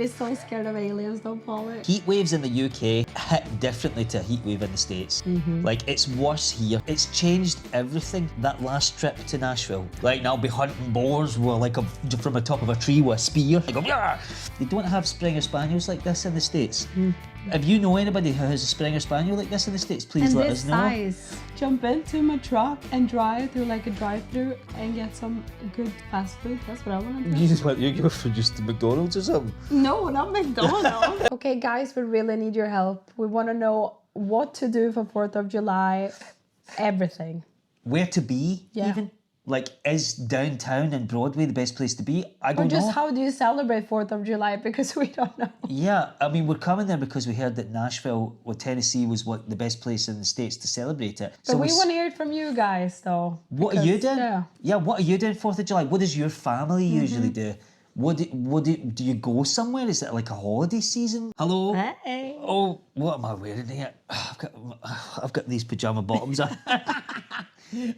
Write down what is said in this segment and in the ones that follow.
be so scared of aliens, though, Polly. Heat waves in the UK hit differently to a heat wave in the States. Like, it's worse here. It's changed everything. That last trip to Nashville. Like, now I'll be hunting boars with like from the top of a tree with a spear. I go, yeah! They don't have Springer Spaniels like this in the States. If you know anybody who has a Springer Spaniel like this in the States, please let us know. Size. Jump into my truck and drive through like a drive-through and get some good fast food. That's what I want to do. You go for just the McDonald's or something? No, not McDonald's. Okay, guys, we really need your help. We want to know what to do for 4th of July. Everything. Where to be, even? Like, is downtown and Broadway the best place to be? I don't know. Or just how do you celebrate 4th of July? Because we don't know. Yeah, I mean, we're coming there because we heard that Nashville or Tennessee was the best place in the States to celebrate it. But we want to hear it from you guys, though. What are you doing? Yeah, what are you doing 4th of July? What does your family usually do? Do you go somewhere? Is it like a holiday season? Hello? Hey. Oh, what am I wearing here? I've got these pyjama bottoms on.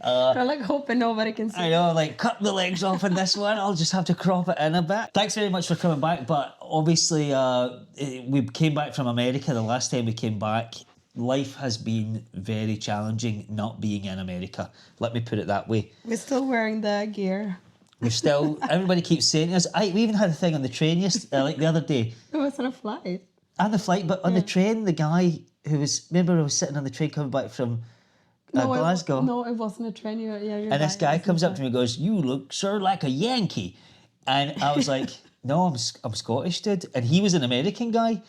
I'm like hoping nobody can see. I know, like, cut the legs off in this one. I'll just have to crop it in a bit. Thanks very much for coming back. But obviously, we came back from America the last time we came back. Life has been very challenging not being in America. Let me put it that way. We're still wearing the gear. We're still, everybody keeps saying to us. We even had a thing on the train like the other day. It was on a flight. On the flight, but on the train, the guy who was, remember I was sitting on the train coming back from Glasgow. No, it wasn't a train. You're and this guy comes up to me and goes, "You look, sir, like a Yankee." And I was like, "No, I'm Scottish, dude." And he was an American guy.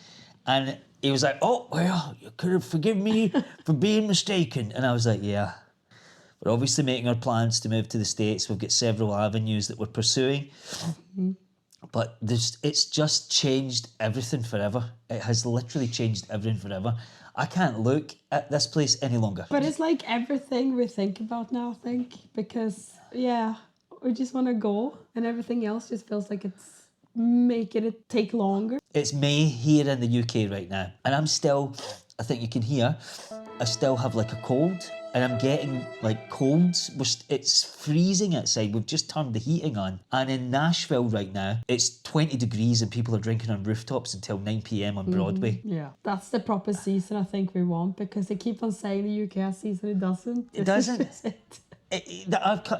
And he was like, "Oh, well, you could have forgiven me for being mistaken." And I was like, "Yeah. We're obviously making our plans to move to the States. We've got several avenues that we're pursuing." But it's just changed everything forever. It has literally changed everything forever. I can't look at this place any longer. But it's like everything we think about now, I think. Because, we just want to go. And everything else just feels like it's making it take longer. It's May here in the UK right now. And I'm still, I think you can hear, I still have like a cold. And I'm getting like colds. It's freezing outside. We've just turned the heating on. And in Nashville right now, it's 20 degrees and people are drinking on rooftops until 9 p.m. on Broadway. Yeah. That's the proper season I think we want, because they keep on saying the UK has season. It doesn't. It doesn't.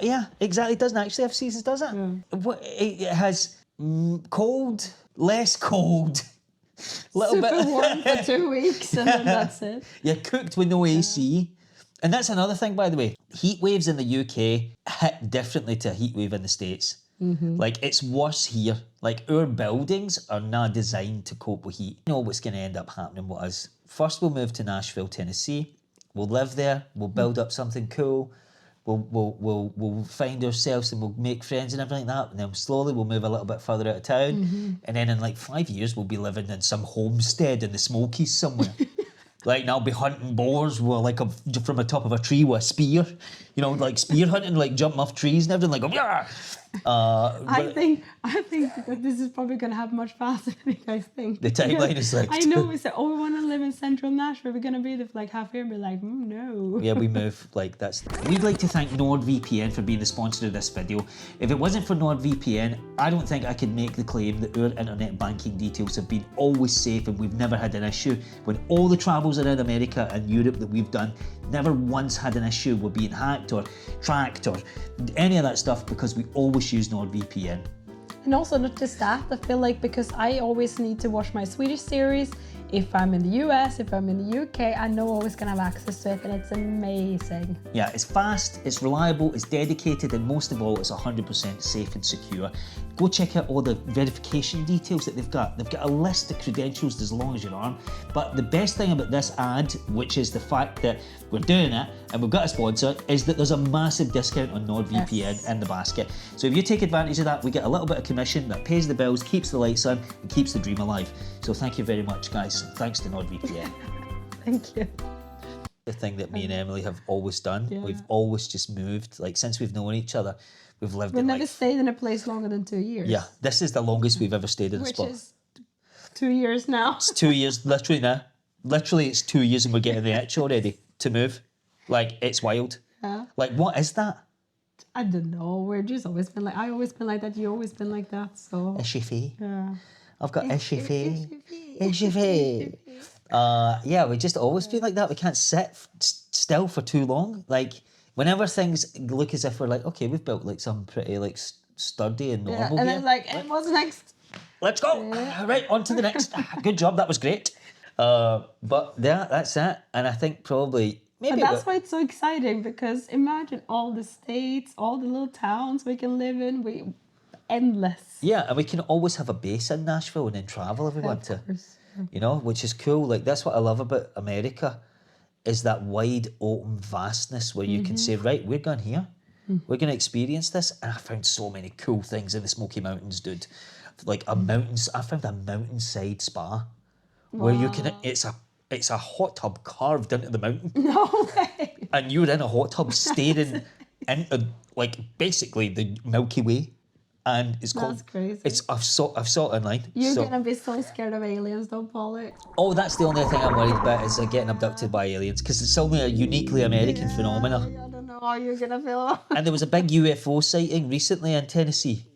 Yeah, exactly. It doesn't actually have seasons, does it? Yeah. It has cold, less cold. Super warm for 2 weeks and then that's it. You're cooked with no AC. And that's another thing, by the way. Heat waves in the UK hit differently to a heat wave in the States. Like, it's worse here. Like, our buildings are not designed to cope with heat. You know what's going to end up happening with us. First, we'll move to Nashville, Tennessee. We'll live there. We'll build up something cool. We'll find ourselves and we'll make friends and everything like that. And then slowly we'll move a little bit further out of town. And then in like 5 years, we'll be living in some homestead in the Smokies somewhere. Like, now I'll be hunting boars with from the top of a tree with a spear. You know, like spear hunting, like jumping off trees and everything, like, oh, yeah. I think that this is probably going to happen much faster than you guys think. The timeline is like... I know, we said, we want to live in central Nashville. We're going to be there for like half a year and be like, no. Yeah, we move, like, that's... We'd like to thank NordVPN for being the sponsor of this video. If it wasn't for NordVPN, I don't think I could make the claim that our internet banking details have been always safe and we've never had an issue. When all the travels around America and Europe that we've done, never once had an issue with being hacked or tracked or any of that stuff, because we always use NordVPN. And also not just that, I feel like, because I always need to watch my Swedish series, if I'm in the US, if I'm in the UK, I know I'm always gonna have access to it, and it's amazing. Yeah, it's fast, it's reliable, it's dedicated, and most of all, it's 100% safe and secure. Go check out all the verification details that they've got. They've got a list of credentials as long as your arm. But the best thing about this ad, which is the fact that we're doing it and we've got a sponsor, is that there's a massive discount on NordVPN in the basket. So if you take advantage of that, we get a little bit of commission that pays the bills, keeps the lights on, and keeps the dream alive. So thank you very much, guys. Thanks to NordVPN. Thank you. The thing that me and Emelie have always done, we've always just moved. Like, since we've known each other, we've lived We've never stayed in a place longer than 2 years. Yeah, this is the longest we've ever stayed in a spot. Which is 2 years now. It's 2 years, literally now. Literally, it's 2 years and we're getting the itch already to move. Like, it's wild. Yeah. Like, what is that? I don't know. We're just always been like, I always been like that. You always been like that. So. Is she fee? Yeah. I've got échauffé. Échauffé. Yeah, we just always feel like that. We can't sit still for too long. Like, whenever things look as if we're like, okay, we've built like some pretty like sturdy and normal and here. then like, and what's next? Let's go. Right, on to the next. Good job, that was great. But yeah, that's that. And I think probably maybe But that's why it's so exciting, because imagine all the states, all the little towns we can live in. Endless. yeah, and we can always have a base in Nashville and then travel if we want to. course. You know, which is cool. Like, that's what I love about America, is that wide open vastness where you can say, right, we're going here. We're going to experience this. And I found so many cool things in the Smoky Mountains, dude. Like I found a mountainside spa where you can, it's a hot tub carved into the mountain. No way. And you're in a hot tub staring into like basically the Milky Way. And it's called. That's crazy. I've saw it online. You're so, gonna be so scared of aliens, don't Polly? Oh, that's the only thing I'm worried about is getting abducted by aliens, because it's only a uniquely American phenomenon. I don't know how you're gonna feel. And there was a big UFO sighting recently in Tennessee.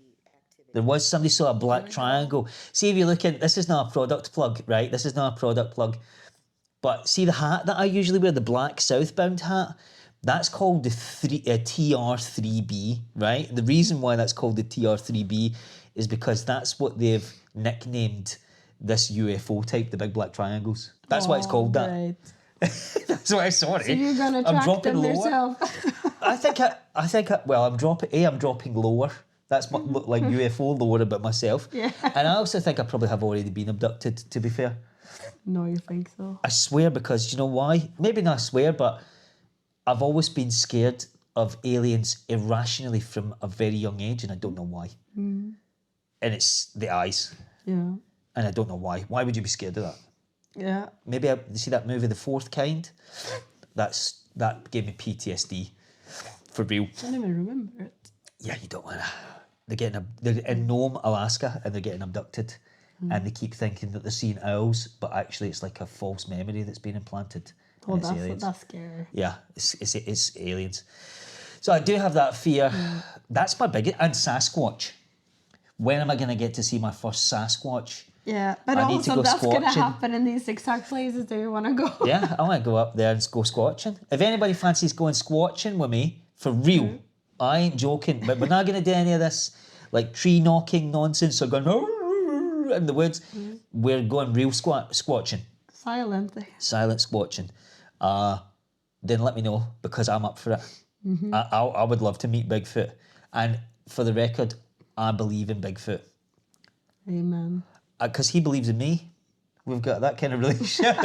There was, somebody saw a black triangle. See, if you look in, this is not a product plug, right? This is not a product plug. But see the hat that I usually wear, the black southbound hat? That's called the TR3B, right? The reason why that's called the TR3B is because that's what they've nicknamed this UFO type, the big black triangles. That's why it's called that. That's why. Sorry. So you're gonna track them yourself. I think. I'm dropping lower. That's my, like UFO lower about myself. Yeah. And I also think I probably have already been abducted, to be fair. No, you think so? I swear, because you know why? Maybe not swear, but I've always been scared of aliens irrationally from a very young age, and I don't know why. And it's the eyes. Yeah. And I don't know why. Why would you be scared of that? Yeah. Maybe you see that movie, The Fourth Kind? That gave me PTSD. For real. I don't even remember it. Yeah, you don't want to. They're in Nome, Alaska, and they're getting abducted. And they keep thinking that they're seeing owls, but actually it's like a false memory that's been implanted. Oh, It's that's scary. Yeah, it's aliens. So I do have that fear. That's my biggest. And Sasquatch. When am I going to get to see my first Sasquatch? Yeah, but I need to also go that's going to squatching. happen in these exact places that you want to go. Yeah, I want to go up there and go squatching. If anybody fancies going squatching with me, for real, I ain't joking, but we're not going to do any of this like tree knocking nonsense or going in the woods. We're going real squatching. Silent Squatching. Then let me know, because I'm up for it. I would love to meet Bigfoot. And for the record, I believe in Bigfoot. Amen. Because he believes in me. We've got that kind of relationship.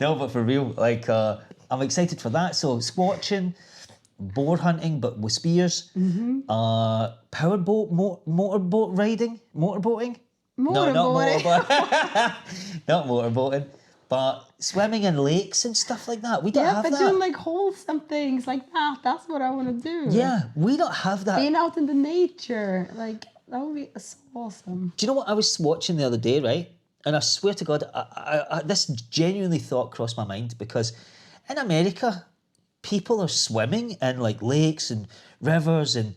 no, but for real, like, I'm excited for that. So squatching, boar hunting, but with spears, powerboat, motorboat riding, motorboating. No, not motorboat. Not motorboating, but swimming in lakes and stuff like that. We don't have that. Yeah, but doing like wholesome things like that. That's what I want to do. Yeah, we don't have that. Being out in the nature, like that would be so awesome. Do you know what I was watching the other day, right? And I swear to God, I this genuinely thought crossed my mind, because in America, people are swimming in like lakes and rivers and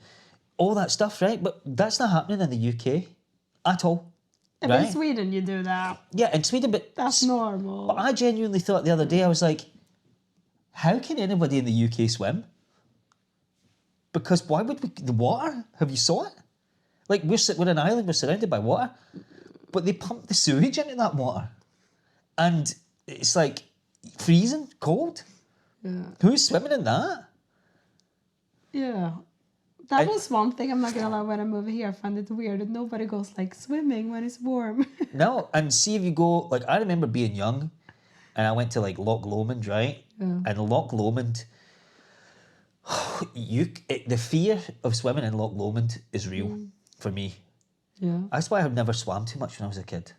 all that stuff, right? But that's not happening in the UK at all. If right? in Sweden you do that. Yeah, in Sweden, but that's normal. But I genuinely thought the other day, I was like, how can anybody in the UK swim? Because why would we? The water? Have you saw it? Like we're an island, we're surrounded by water, but they pump the sewage into that water, and it's like freezing cold. Yeah. Who's swimming in that? Yeah. That is one thing, I'm not gonna lie, when I move here, I find it weird that nobody goes like swimming when it's warm. No, and see if you go, like I remember being young and I went to like Loch Lomond, right? Yeah. And Loch Lomond, the fear of swimming in Loch Lomond is real for me. Yeah. That's why I never swam too much when I was a kid.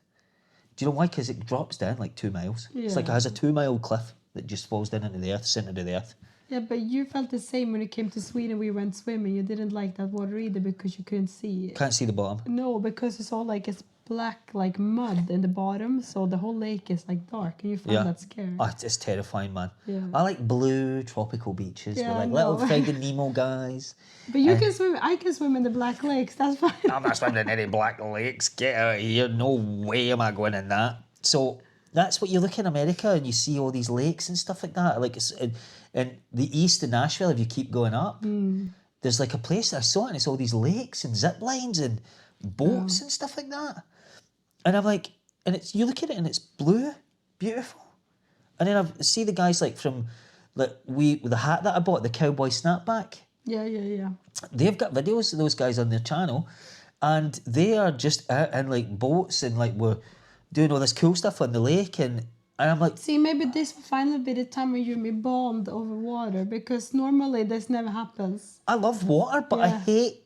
Do you know why? Because it drops down like 2 miles. Yeah. It's like it has a 2-mile cliff that just falls down into the earth, centre of the earth. Yeah, but you felt the same when you came to Sweden. We went swimming. You didn't like that water either because you couldn't see it. Can't see the bottom. No, because it's all like it's black like mud in the bottom, so the whole lake is like dark. And you find that scary. Oh, it's terrifying, man. Yeah. I like blue tropical beaches with Yeah, I like little know. Finding Nemo guys. But you can swim. I can swim in the black lakes. That's fine. I'm not swimming in any black lakes. Get out of here. No way am I going in that. So that's what you look in America and you see all these lakes and stuff like that. Like it's in the east in Nashville, if you keep going up, there's like a place that I saw it and it's all these lakes and zip lines and boats and stuff like that. And I'm like, and it's you look at it and it's blue, beautiful. And then I see the guys like from like the hat that I bought, the cowboy snapback. Yeah. They've got videos of those guys on their channel, and they are just out in like boats and like we're doing all this cool stuff on the lake, and I'm like, see, maybe this will finally be the time when you and me bond over water, because normally this never happens. I love water, but I Yeah. hate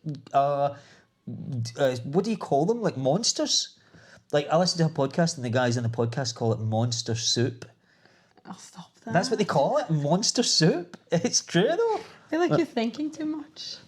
what do you call them? Like monsters. Like I listen to a podcast and the guys in the podcast call it monster soup. I'll stop that. That's what they call it, monster soup. It's true though. I feel like you're thinking too much.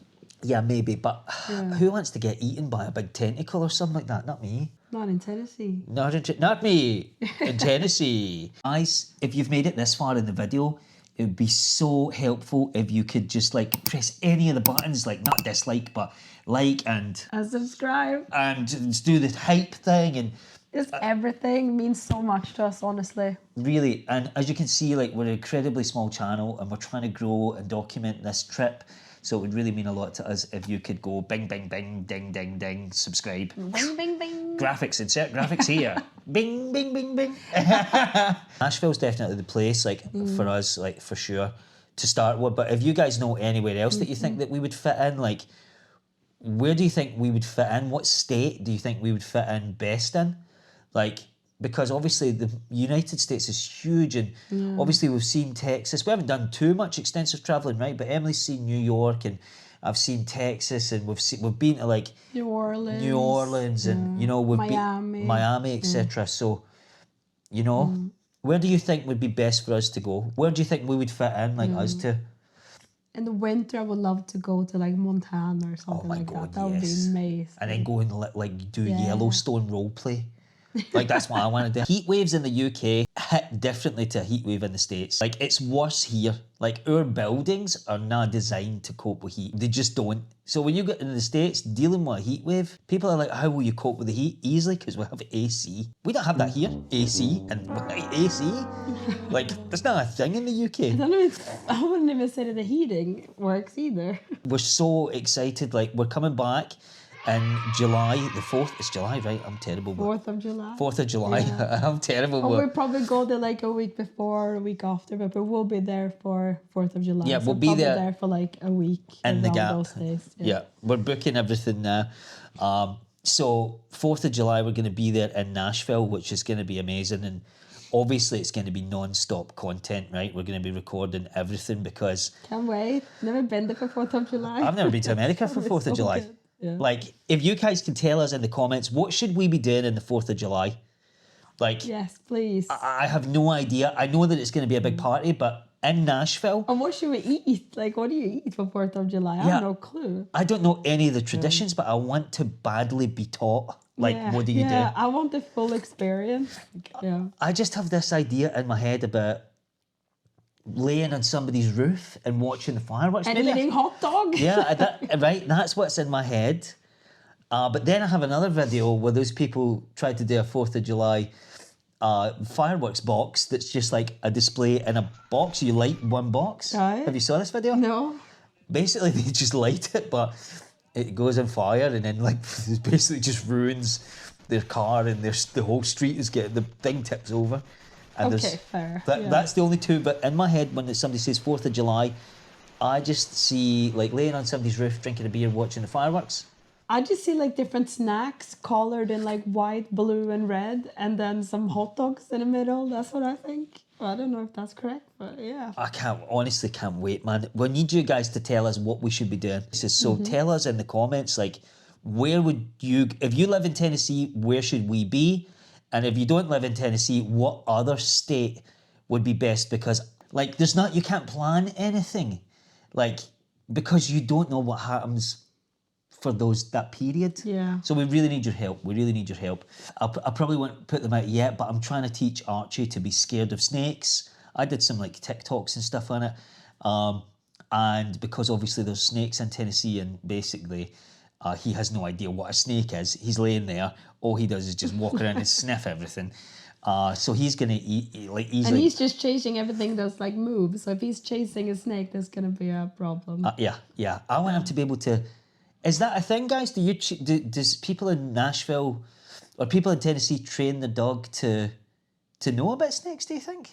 Yeah, maybe, but who wants to get eaten by a big tentacle or something like that? Not me. Not in Tennessee. Not me. In Tennessee. Guys, if you've made it this far in the video, it would be so helpful if you could just like press any of the buttons, like not dislike, but like and Subscribe. just do the hype thing and Just everything means so much to us, honestly. really. And as you can see, like we're an incredibly small channel and we're trying to grow and document this trip. So it would really mean a lot to us if you could go bing, bing, bing, ding, ding, ding, subscribe. Bing, bing, bing. Graphics, insert graphics here. Bing, bing, bing, bing. Nashville's definitely the place, like for us, like for sure, to start with. But if you guys know anywhere else that you think that we would fit in, like where do you think we would fit in? What state do you think we would fit in best in? Like, because obviously the United States is huge, and obviously we've seen Texas. We haven't done too much extensive traveling, right? But Emelie's seen New York, and I've seen Texas, and we've been to like New Orleans, and you know we've been Miami, etc. So, you know, where do you think would be best for us to go? Where do you think we would fit in, like us to? In the winter, I would love to go to like Montana or something like that. That would be amazing. And then go and like do Yellowstone role play. Like that's what I want to do. Heat waves in the UK hit differently to a heat wave in the States. Like it's worse here. Like our buildings are not designed to cope with heat. They just don't. So when you get in the States dealing with a heat wave, people are like, how will you cope with the heat? Easily, because we have AC. We don't have that here. AC and AC. Like that's not a thing in the UK. I wouldn't even say that the heating works either. We're so excited. Like we're coming back in July, the 4th. It's July, right? I'm terrible. 4th of July. 4th of July. Yeah. I'm terrible. We'll probably go there like a week before or a week after, but we'll be there for 4th of July. Yeah, so we'll be there for like a week. in the gap. Those days. Yeah, we're booking everything now. So 4th of July, we're going to be there in Nashville, which is going to be amazing. And obviously it's going to be non-stop content, right? We're going to be recording everything because... Can't wait. Never been there for 4th of July. I've never been to America for 4th of July. Good. Yeah. Like, if you guys can tell us in the comments, what should we be doing in the 4th of July? Like, yes, please. I have no idea. I know that it's going to be a big party, but in Nashville... And what should we eat? Like, what do you eat for 4th of July? I have no clue. I don't know any of the traditions, but I want to badly be taught. Like, what do you do? Yeah, I want the full experience. Yeah. I just have this idea in my head about laying on somebody's roof and watching the fireworks. And eating hot dog. Yeah, right. That's what's in my head. But then I have another video where those people tried to do a 4th of July fireworks box that's just like a display in a box. You light one box. Right. Have you saw this video? No. Basically, they just light it, but it goes on fire and then like it basically just ruins their car and the whole street is getting, the thing tips over. And okay, fair. That's the only two. But in my head, when somebody says 4th of July, I just see like laying on somebody's roof, drinking a beer, watching the fireworks. I just see like different snacks colored in like white, blue, and red, and then some hot dogs in the middle. That's what I think. I don't know if that's correct, but yeah. I honestly can't wait, man. We need you guys to tell us what we should be doing. So tell us in the comments, like, where would you, if you live in Tennessee, where should we be? And if you don't live in Tennessee, what other state would be best? Because like, you can't plan anything. Like, because you don't know what happens for that period. Yeah. So we really need your help. We really need your help. I probably won't put them out yet, but I'm trying to teach Archie to be scared of snakes. I did some like TikToks and stuff on it. And because obviously there's snakes in Tennessee, and basically he has no idea what a snake is. He's laying there. All he does is just walk around and sniff everything. So he's gonna eat like easily. And he's just chasing everything that's like moves. So if he's chasing a snake, there's gonna be a problem. Yeah. I want him to be able to. Is that a thing, guys? Does people in Nashville or people in Tennessee train the dog to know about snakes? Do you think?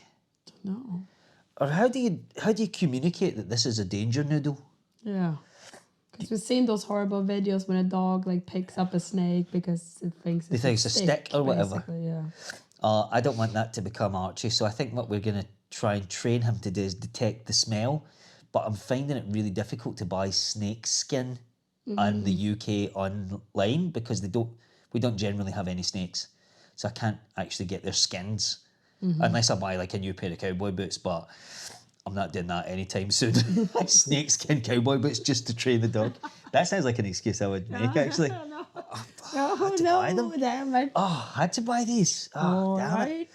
No. Or how do you communicate that this is a danger noodle? Yeah. Because we've seen those horrible videos when a dog like picks up a snake because it thinks it's a stick or whatever. Yeah. I don't want that to become Archie, so I think what we're going to try and train him to do is detect the smell. But I'm finding it really difficult to buy snake skin in the UK online because we don't generally have any snakes, so I can't actually get their skins unless I buy like a new pair of cowboy boots. But I'm not doing that anytime soon. Snake skin cowboy boots just to train the dog. That sounds like an excuse I would make actually. Damn it. Oh, I had to buy these. Oh, damn Right. it.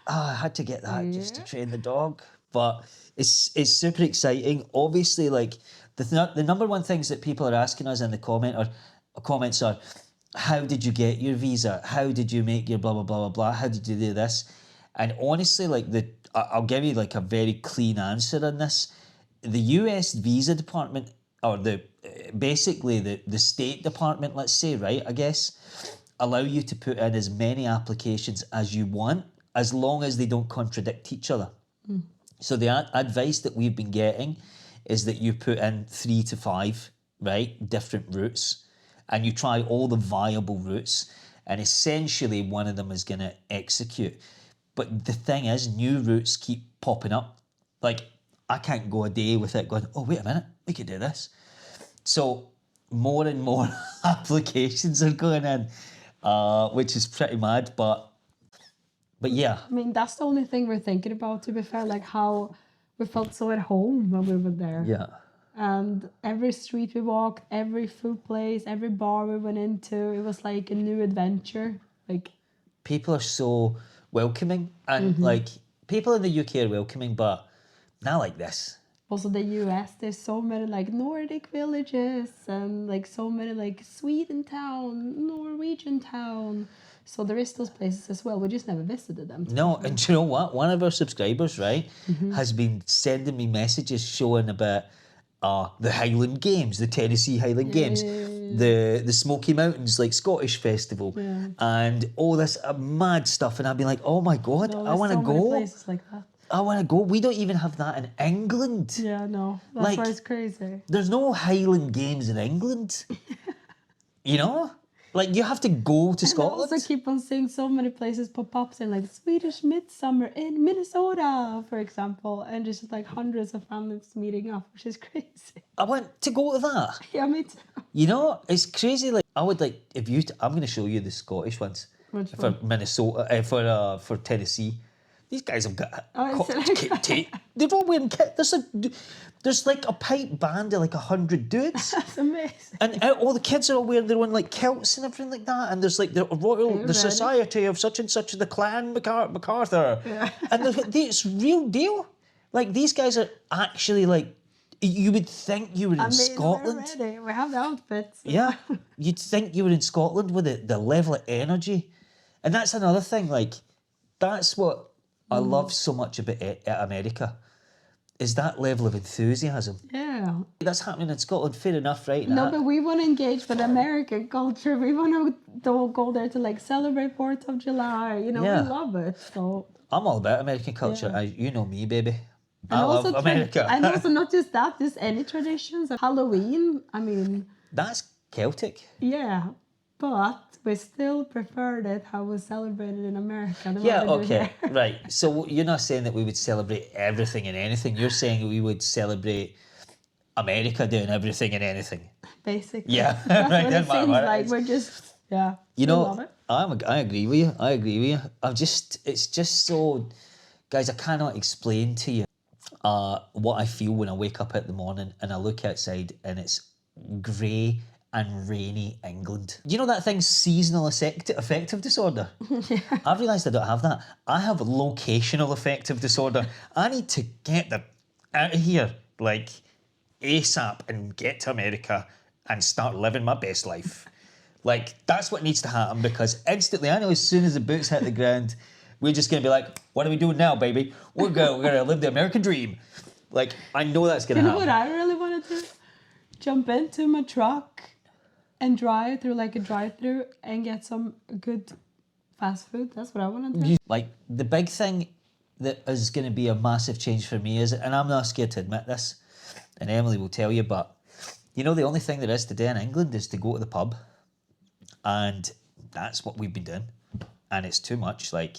Oh, I had to get that just to train the dog. But it's super exciting. Obviously, like the number one things that people are asking us in the comments are, how did you get your visa? How did you make your blah blah blah blah blah? How did you do this? And honestly, like I'll give you like a very clean answer on this. The US visa department, or basically the State Department, let's say, right, I guess, allow you to put in as many applications as you want, as long as they don't contradict each other. So the advice that we've been getting is that you put in 3 to 5, right, different routes, and you try all the viable routes, and essentially one of them is going to execute. But the thing is, new routes keep popping up. Like, I can't go a day without going, oh, wait a minute, we could do this. So more and more applications are going in, which is pretty mad, but yeah. I mean, that's the only thing we're thinking about, to be fair, like how we felt so at home when we were there. Yeah. And every street we walked, every food place, every bar we went into, it was like a new adventure. Like, people are so welcoming, and like people in the UK are welcoming, but not like this. Also the US, there's so many like Nordic villages and like so many like Sweden town, Norwegian town. So there is those places as well. We just never visited them. No, and do you know what? One of our subscribers, right, has been sending me messages showing about the Highland Games, the Tennessee Highland Games, the Smoky Mountains, like Scottish Festival, and all this mad stuff. And I've been like, oh my God, I want to so go. many places like that. I want to go. We don't even have that in England. Yeah, no, that's Like, why it's crazy. There's no Highland Games in England. You know? Like, you have to go to Scotland. I also keep on seeing so many places pop up saying like Swedish Midsummer in Minnesota, for example, and just like hundreds of families meeting up, which is crazy. I want to go to that. Yeah, me too. You know, it's crazy. Like, I would like, if you, I'm going to show you the Scottish ones. Which for one? Minnesota, for Tennessee. These guys have got they're all wearing kit. There's like a pipe band of like 100 dudes. That's amazing. And all the kids are all wearing their own like kilts and everything like that. And there's like the Society of such and such, the Clan MacArthur. Yeah. And it's real deal. Like, these guys are actually like, you would think you were in Scotland. We're ready. We have the outfits. Yeah, you'd think you were in Scotland with the level of energy. And that's another thing, like, that's what I love so much about America, is that level of enthusiasm. Yeah. That's happening in Scotland, fair enough, right? No, but we want to engage with American culture. We want to go there to like celebrate 4th of July. You know, Yeah. we love it. So. I'm all about American culture. Yeah. You know me, baby. And I love America. And also not just that, just any traditions. Halloween, I mean. That's Celtic. Yeah, but we still preferred it how we celebrated in America. Yeah, okay, right. So you're not saying that we would celebrate everything and anything. You're saying we would celebrate America doing everything and anything. Basically. Yeah, That's right. what it seems like. We're just, yeah. You we love know, it. I agree with you. It's just so, guys, I cannot explain to you what I feel when I wake up in the morning and I look outside and it's grey and rainy England. You know that thing, seasonal affective disorder? Yeah. I've realised I don't have that. I have locational affective disorder. I need to get out of here, like, ASAP and get to America and start living my best life. Like, that's what needs to happen, because instantly, I know as soon as the boots hit the ground, we're just going to be like, what are we doing now, baby? We're going to live the American dream. Like, I know that's going to happen. You know what I really want to do? Jump into my truck and drive through like a drive-through and get some good fast food. That's what I want to do. Like, the big thing that is going to be a massive change for me is, and I'm not scared to admit this, and Emelie will tell you, but you know, the only thing there is to do in England is to go to the pub. And that's what we've been doing. And it's too much. Like,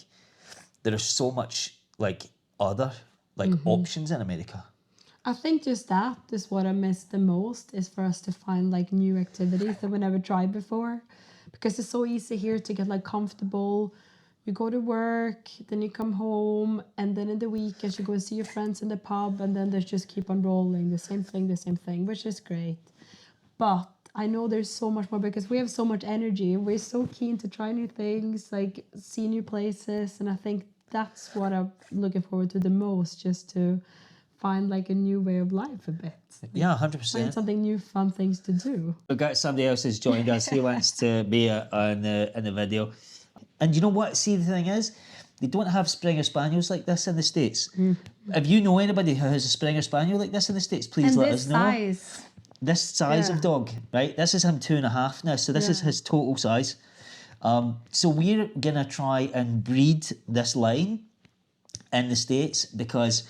there is so much, like, other, like, options in America. I think just that is what I miss the most, is for us to find, like, new activities that we never tried before. Because it's so easy here to get, like, comfortable. You go to work, then you come home, and then in the weekends you go and see your friends in the pub, and then they just keep on rolling, the same thing, which is great. But I know there's so much more, because we have so much energy. We're so keen to try new things, like see new places. And I think that's what I'm looking forward to the most, just to find like a new way of life a bit. Like, yeah, 100%. Find something new, fun things to do. We've got somebody else who's joined us. He wants to be in the video. And you know what? See, the thing is, they don't have Springer Spaniels like this in the States. If you know anybody who has a Springer Spaniel like this in the States, please let us know. Size. This size of dog, right? This is him 2.5 now, so this is his total size. So we're gonna try and breed this line in the States, because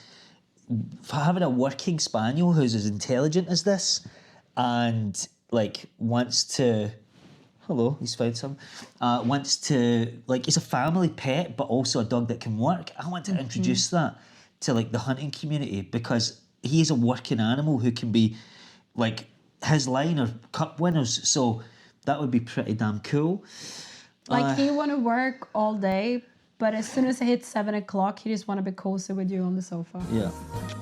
for having a working spaniel who's as intelligent as this and like wants to, hello, he's found some, wants to, like, he's a family pet but also a dog that can work. I want to introduce that to like the hunting community, because he's a working animal who can be like, his line are cup winners, so that would be pretty damn cool. Like, he want to work all day, but as soon as it hits 7 o'clock, he just want to be cozy with you on the sofa. Yeah.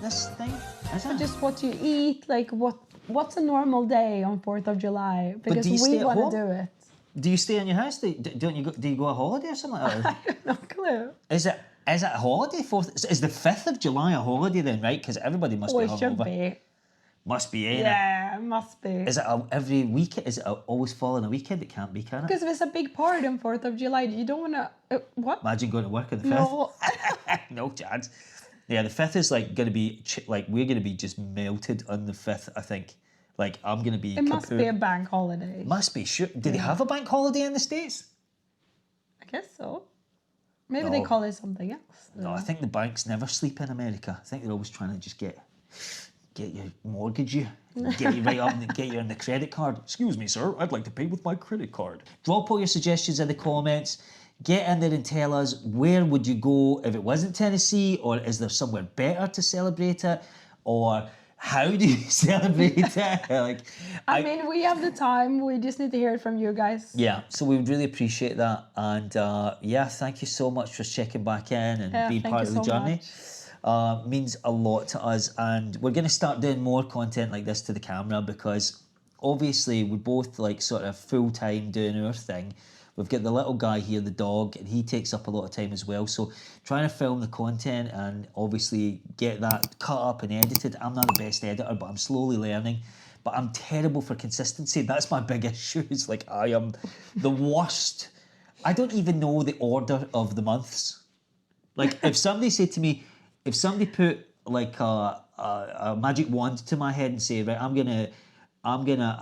This thing, is it? Just what you eat, like what's a normal day on 4th of July? Because we want to do it. Do you stay in your house? Do you go on holiday or something like that? I have no clue. Is it a holiday? Is the 5th of July a holiday then, right? Because everybody must be hungover. It should be. Must be, ain't it? Yeah, it must be. Is it every weekend? Is it always fall on a weekend? It can't be, can it? Because if it's a big party on 4th of July, you don't want to... what? Imagine going to work on the 5th. No. No chance. Yeah, the 5th is like going to be, like, we're going to be just melted on the 5th, I think. Like, I'm going to be... It must be a bank holiday. Must be, sure. Do they have a bank holiday in the States? I guess so. Maybe they call it something else. No, I think the banks never sleep in America. I think they're always trying to just get you mortgage you, get you right up and get you on the credit card. Excuse me, sir, I'd like to pay with my credit card. Drop all your suggestions in the comments. Get in there and tell us, where would you go if it wasn't Tennessee, or is there somewhere better to celebrate it, or how do you celebrate it? Like, I mean, we have the time. We just need to hear it from you guys. Yeah, so we would really appreciate that. And yeah, thank you so much for checking back in and being part of the journey. Means a lot to us, and we're going to start doing more content like this to the camera, because obviously we're both like sort of full-time doing our thing. We've got the little guy here, the dog, and he takes up a lot of time as well. So trying to film the content and obviously get that cut up and edited. I'm not the best editor, but I'm slowly learning. But I'm terrible for consistency. That's my big issue. It's like, I am the worst. I don't even know the order of the months. Like, if somebody said to me, if somebody put like a magic wand to my head and say, right, I'm gonna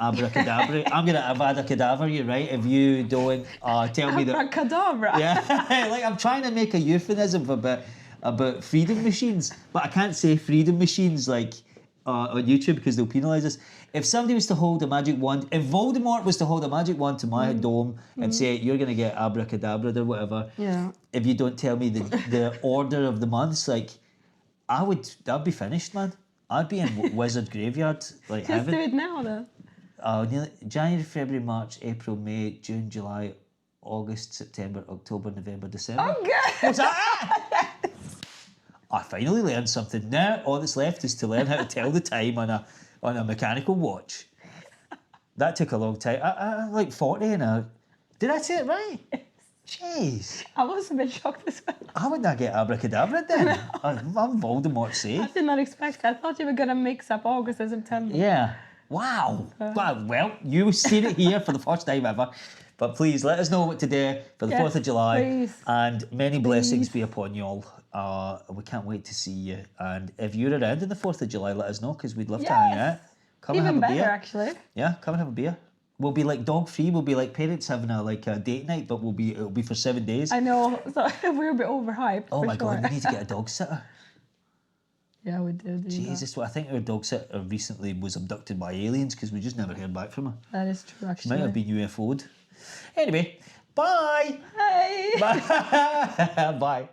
abracadabra, I'm gonna avada kedavra you, right? If you don't tell me that. Abracadabra. Yeah, like, I'm trying to make a euphemism about freedom machines, but I can't say freedom machines like on YouTube because they'll penalise us. If somebody was to hold a magic wand, if Voldemort was to hold a magic wand to my dome and say, you're gonna get abracadabra or whatever, if you don't tell me the order of the months, like, I'd be finished, man. I'd be in wizard graveyard, like, Just do it now, then. January, February, March, April, May, June, July, August, September, October, November, December. Oh, good. What's that? I finally learned something. Now all that's left is to learn how to tell the time on a mechanical watch. That took a long time. I like 40 and a... Did I say it right? Jeez. I was a bit shocked as well. How would I get abracadabra then? I'm Voldemort I safe. did not expect that. I thought you were going to mix up August and September. Yeah. Wow. Well, you seen it here for the first time ever. But please let us know what to do for the Yes, 4th of July. please. And many blessings be upon you all. We can't wait to see you. And if you're around on the 4th of July, let us know because we'd love to hang out. Come Even and have a better, beer. actually. Yeah, come and have a beer. We'll be like dog free. We'll be like parents having a date night, but it'll be for 7 days. I know. So we're a bit overhyped. Oh for my sure. God, we need to get a dog sitter. Yeah, we did. Jesus, well, I think our dog sitter recently was abducted by aliens because we just never heard back from her. That is true, She actually. might have been UFO'd. Anyway, bye. Hey. Bye. Bye.